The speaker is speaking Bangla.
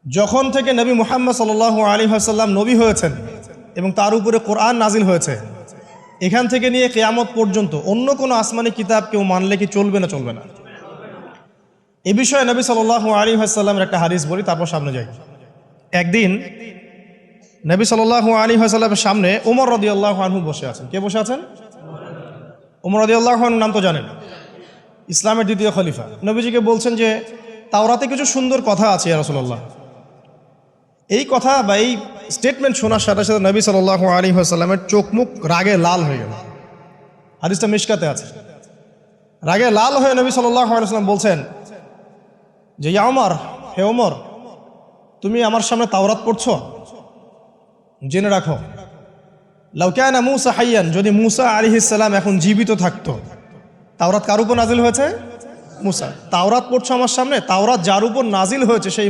যখন থেকে নবী মুহাম্মদ সাল্লাল্লাহু আলাইহি ওয়াসাল্লাম নবী হয়েছেন এবং তার উপরে কোরআন নাজিল হয়েছে, এখান থেকে নিয়ে কিয়ামত পর্যন্ত অন্য কোনো আসমানি কিতাব কেউ মানলে কি চলবে না চলবে না? এ বিষয়ে নবী সাল্লাল্লাহু আলাইহি ওয়াসাল্লামের একটা হাদিস বলি, তারপর সামনে যাই। একদিন নবী সাল্লাল্লাহু আলাইহি ওয়াসাল্লামের সামনে ওমর রাদিয়াল্লাহু আনহু বসে আছেন। কে বসে আছেন? ওমর রাদিয়াল্লাহু আনহু নাম তো জানেন, ইসলামের দ্বিতীয় খলিফা। নবীজিকে বলছেন যে তাওরাতে কিছু সুন্দর কথা আছে ইয়া রাসূলুল্লাহ। এই কথা বা এই স্টেটমেন্ট শোনার সাথে সাথে নবী সাল্লাল্লাহু আলাইহি ওয়াসাল্লামের চোখ মুখ রাগে লাল হয়ে গেল। হাদিসটা মিশকাতে আছে। রাগে লাল হয়ে নবী সাল্লাল্লাহু আলাইহি ওয়াসাল্লাম বলছেন যে ইয়া ওমর, হে ওমর, তুমি আমার সামনে তাওরাত পড়ছো? জেনে রাখো, লাউ কানা মূসা হাইয়ান, যদি মূসা আলাইহিস সালাম এখন জীবিত থাকতো, তাওরাত কার উপর নাজিল হয়েছে? মূসা। তাওরাত পড়ছো আমার সামনে, তাওরাত যার উপর নাজিল হয়েছে সেই